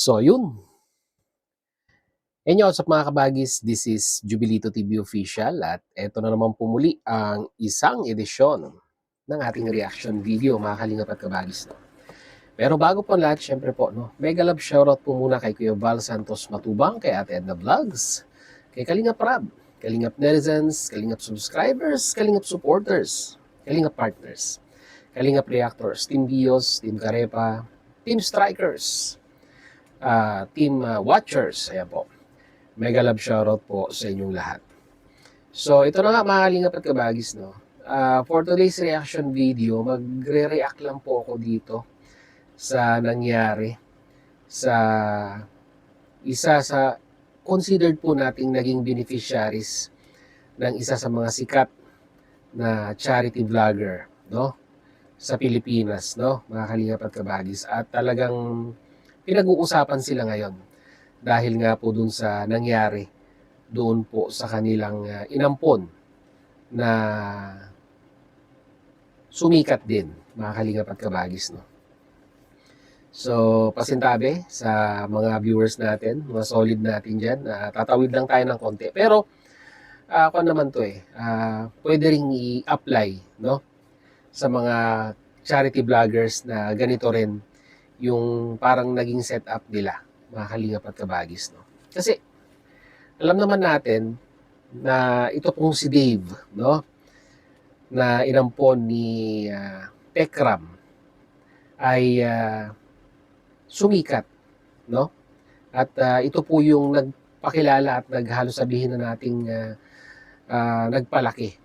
So, yun. What's up mga kabagis? This is Jubilito TV Official at eto na naman po muli ang isang edisyon ng ating reaction video mga kalingap at kabagis. No? Pero bago po lahat, syempre po, no, mega love shoutout po muna kay Kuya Val Santos Matubang, kay Ate Edna Vlogs, kay Kalingap Rab, Kalingap Netizens, Kalingap Subscribers, Kalingap Supporters, Kalingap Partners, Kalingap Reactors, Team Bios, Team Karepa, Team Strikers, Team Watchers, ayan po. Mega love shoutout po sa inyong lahat. So, ito na nga mga kalingap at kabagis, no? For today's reaction video, magre-react lang po ako dito sa nangyari sa isa sa considered po nating naging beneficiaries ng isa sa mga sikat na charity vlogger, no? Sa Pilipinas, no? Mga kalingap at kabagis. At talagang pinag-uusapan sila ngayon dahil nga po dun sa nangyari doon po sa kanilang inampon na sumikat din, mga kalingap at kabagis, no? So, pasintabi sa mga viewers natin, mga solid natin dyan. Tatawid lang tayo ng konti. Pero, ako naman to pwede ring i-apply, no? Sa mga charity vloggers na ganito rin yung parang naging setup nila, mga kalingap at kabagis, no? Kasi, alam naman natin na ito pong si Dave, no? Na inampon ni Tekram ay sumikat, no? At ito po yung nagpakilala at naghalos sabihin na nating nagpalaki.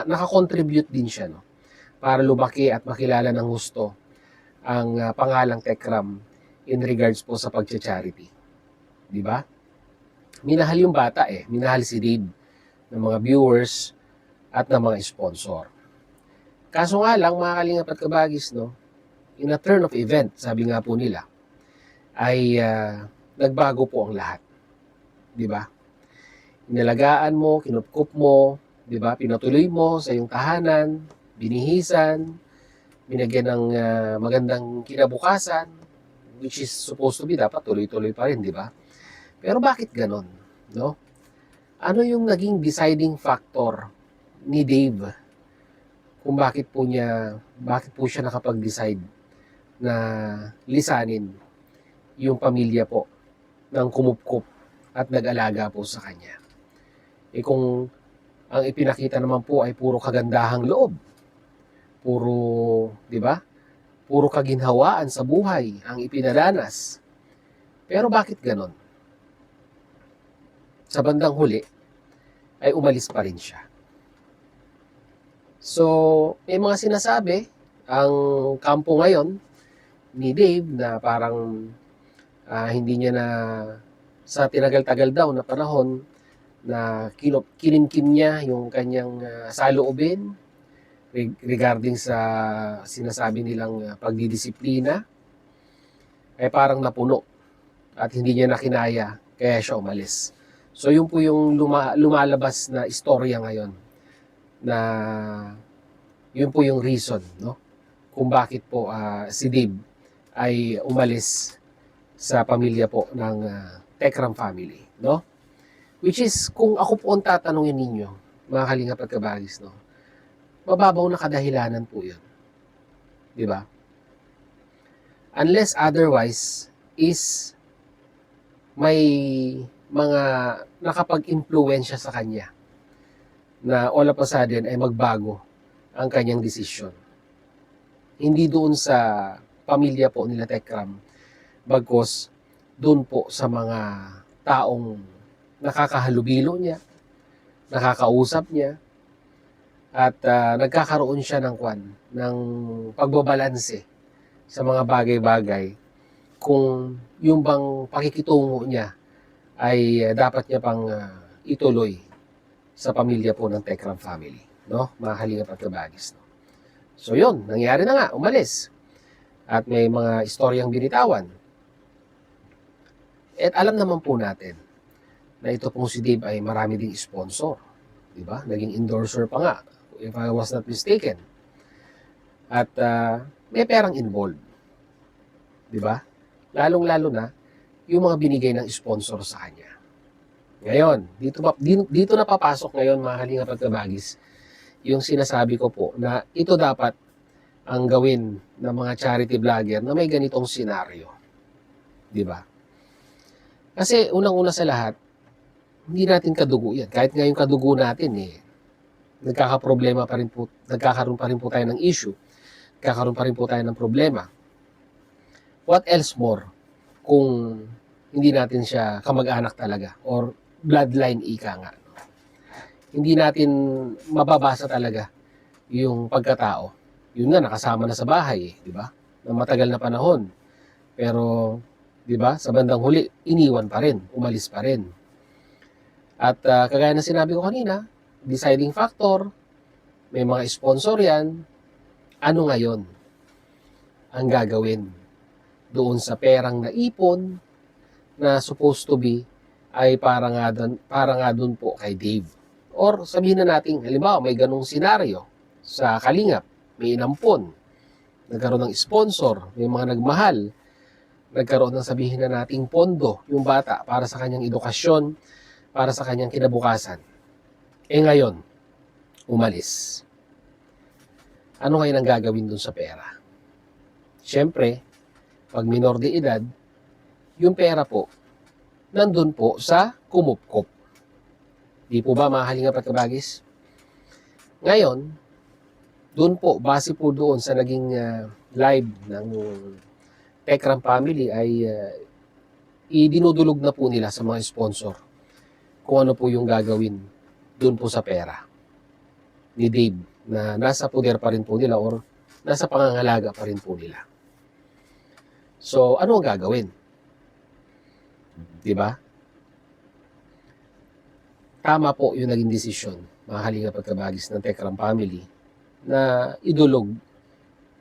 Naka-contribute din siya, no? Para lumaki at makilala ng gusto ang pangalang Tekram in regards po sa pagcha-charity. Di ba? Minahal yung bata minahal si Dave ng mga viewers at ng mga sponsor. Kaso nga lang mga kalingap at kabagis, no, in a turn of event, sabi nga po nila, ay nagbago po ang lahat. Di ba? Inalagaan mo, kinupkup mo, di ba? Pinatuloy mo sa iyong tahanan, binihisan, binagyan ng magandang kinabukasan, which is supposed to be dapat tuloy-tuloy pa rin, di ba? Pero bakit ganon? No? Ano yung naging deciding factor ni Dave kung bakit po siya nakapag-decide na lisanin yung pamilya po ng kumupkup at nag-alaga po sa kanya? Kung ang ipinakita naman po ay puro kagandahang loob, puro, di ba? Puro kaginhawaan sa buhay ang ipinadanas. Pero bakit ganon? Sa bandang huli, ay umalis pa rin siya. So, may mga sinasabi ang kampo ngayon ni Dave na parang hindi niya na sa tinagal-tagal daw na panahon na kinimkim niya yung kanyang saloobin regarding sa sinasabi nilang pagdidisiplina ay parang napuno at hindi niya nakinaya kaya siya umalis. So yun po yung lumalabas na istorya ngayon na yun po yung reason, no? Kung bakit po si Dave ay umalis sa pamilya po ng Tekram family, no? Which is, kung ako po ang tatanungin ninyo, mga kalingap at kabagis, no? Mababaw na kadahilanan po yun. Di ba? Unless otherwise is may mga nakapag-impluwensya sa kanya na all of a sudden ay magbago ang kanyang desisyon. Hindi doon sa pamilya po nila Tekram, bagkos doon po sa mga taong nakakahalubilo niya, nakakausap niya, at nagkakaroon siya ng pagbabalanse sa mga bagay-bagay kung yung bang pakikitungo niya ay dapat niya pang ituloy sa pamilya po ng Tekram family, no? Mga kalingap at kabagis, no? So yun, nangyari na nga, umalis. At may mga istoryang binitawan. At alam naman po natin na ito pong si Dave ay marami ding sponsor, di ba? Naging endorser pa nga, if I was not mistaken. At may perang involved, di ba? Lalong-lalo na yung mga binigay ng sponsor sa kanya. Ngayon, dito na papasok ngayon mga Kalingap at Kabagis, yung sinasabi ko po na ito dapat ang gawin ng mga charity vlogger na may ganitong senaryo. Di ba? Kasi unang-una sa lahat, hindi natin kadugo yan. Kahit nga yung kadugo natin nagkakaroon pa rin po tayo ng issue. Nagkakaroon pa rin po tayo ng problema. What else more kung hindi natin siya kamag-anak talaga or bloodline ika nga. Hindi natin mababasa talaga yung pagkatao. Yun nga, nakasama na sa bahay, di ba? Na matagal na panahon. Pero, di ba, sa bandang huli, iniwan pa rin, umalis pa rin. At kagaya na sinabi ko kanina, deciding factor, may mga sponsor yan, ano ngayon ang gagawin doon sa perang naipon na supposed to be ay para nga dun po kay Dave. Or sabihin na natin, halimbawa may ganung senaryo sa Kalingap, may inampon, nagkaroon ng sponsor, may mga nagmahal, nagkaroon ng sabihin na nating pondo yung bata para sa kanyang edukasyon, para sa kanyang kinabukasan. Ngayon, umalis. Ano ngayon ang gagawin dun sa pera? Siyempre, pag minor de edad, yung pera po, nandun po sa kumupkop. Di po ba mga Kalingap at Kabagis? Ngayon, doon po, base po doon sa naging live ng Tekram family ay idinudulog na po nila sa mga sponsor kung ano po yung gagawin doon po sa pera ni Dave na nasa poder pa rin po nila or nasa pangangalaga pa rin po nila. So, ano ang gagawin? Diba? Tama po yung naging desisyon, mga Kalingap at Kabagis ng Tekram family, na idulog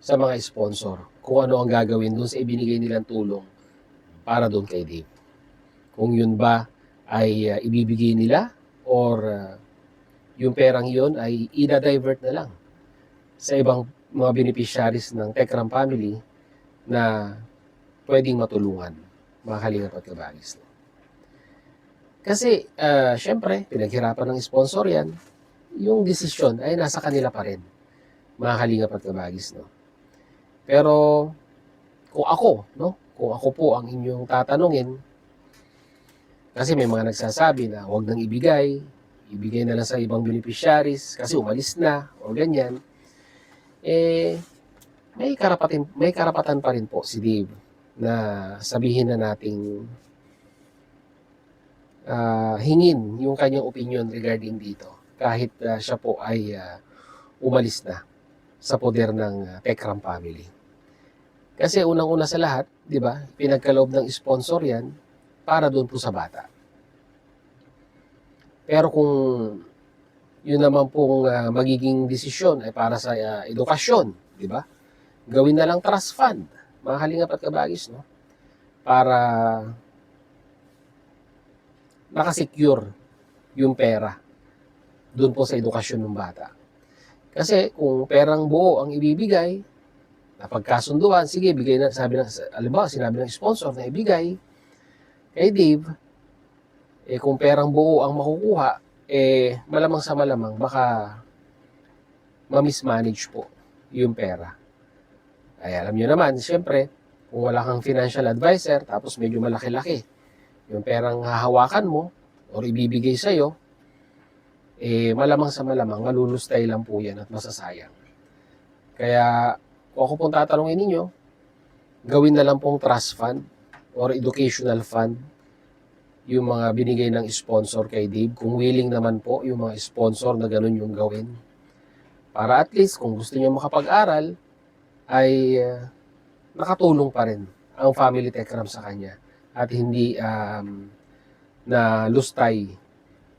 sa mga sponsor kung ano ang gagawin doon sa ibinigay nilang tulong para doon kay Dave. Kung yun ba ay ibibigay nila or yung perang yun ay ida-divert na lang sa ibang mga beneficiaries ng Tekram family na pwedeng matulungan, mga Kalingap at Kabagis. Kasi, syempre, pinaghirapan ng sponsor yan, yung desisyon ay nasa kanila pa rin, mga Kalingap at Kabagis. No? Pero, kung ako po ang inyong tatanungin, kasi may mga nagsasabi na huwag nang ibigay na lang sa ibang beneficiaries kasi umalis na, o ganyan, may karapatan pa rin po si Dave na sabihin na nating hingin yung kanyang opinion regarding dito kahit siya po ay umalis na sa poder ng Tekram family. Kasi unang-una sa lahat, di ba, pinagkaloob ng sponsor yan para doon po sa bata. Pero kung yun naman pong magiging desisyon ay para sa edukasyon, di ba? Gawin na lang trust fund, mga Kalingap at Kabagis, no? Para nakasecure yung pera doon po sa edukasyon ng bata. Kasi kung perang buo ang ibibigay, napagkasunduan, sige, bigay na, sinabi ng sponsor na ibigay kay Dave, kung perang buo ang makukuha, malamang sa malamang, baka ma-mismanage po yung pera. Ay, alam nyo naman, siyempre, kung wala kang financial advisor, tapos medyo malaki-laki, yung perang hahawakan mo or ibibigay sa'yo, malamang sa malamang, malulustay lang po yan at masasayang. Kaya, kung ako pong tatanungin ninyo, gawin na lang pong trust fund or educational fund yung mga binigay ng sponsor kay Dave. Kung willing naman po yung mga sponsor na ganun yung gawin. Para at least, kung gusto niyo makapag-aral, ay nakatulong pa rin ang family Tekram sa kanya at hindi na lustay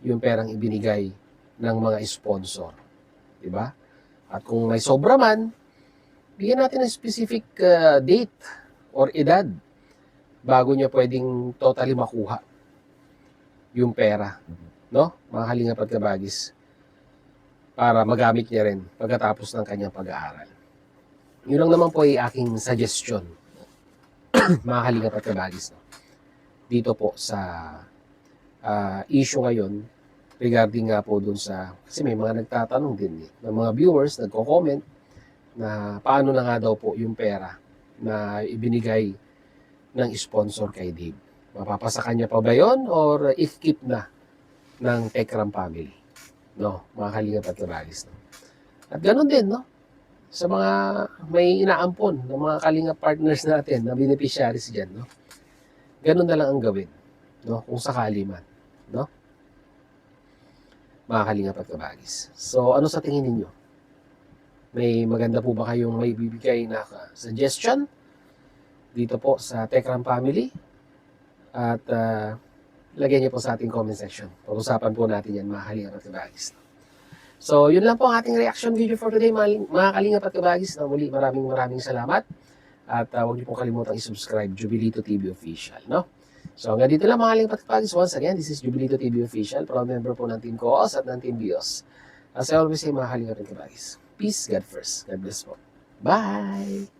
yung perang ibinigay ng mga sponsor. Diba? At kung may sobra man, bigyan natin ng specific date or edad bago niya pwedeng totally makuha yung pera. No? Mga Kalingap at Kabagis. Para magamit niya rin pagkatapos ng kanyang pag-aaral. Yun lang naman po ay aking suggestion. mga kalingap at kabagis, no? Dito po sa issue ngayon regarding nga po dun sa, kasi may mga nagtatanong din ng mga viewers, nagko-comment na paano na nga daw po yung pera na ibinigay ng sponsor kay Dave. Mapapasa kanya pa ba yun or if-keep na ng Tekram family? No, mga kalingap at kabagis, no? At ganun din, no? Sa mga may inaampon ng mga kalingap partners natin na beneficiaries dyan, no? Ganun na lang ang gawin, no? Kung sakali man, no? Mga kalingap at kabagis. So, ano sa tingin ninyo? May maganda po ba kayong may bibigay na suggestion dito po sa Tekram family? At lagyan niyo po sa ating comment section. Pag-usapan po natin yan, mga kalingap at kabagis. So, yun lang po ang ating reaction video for today, mga kalingap at kabagis. Muli, maraming salamat. At huwag niyo pong kalimutang i-subscribe, Jubilito TV Official, no? So, hanggang dito lang, mga kalingap at kabagis. Once again, this is Jubilito TV Official, proud member po ng Team Koos at ng Team Bios. As I always say, mga kalingap at kabagis, peace, God first. God bless po. Bye!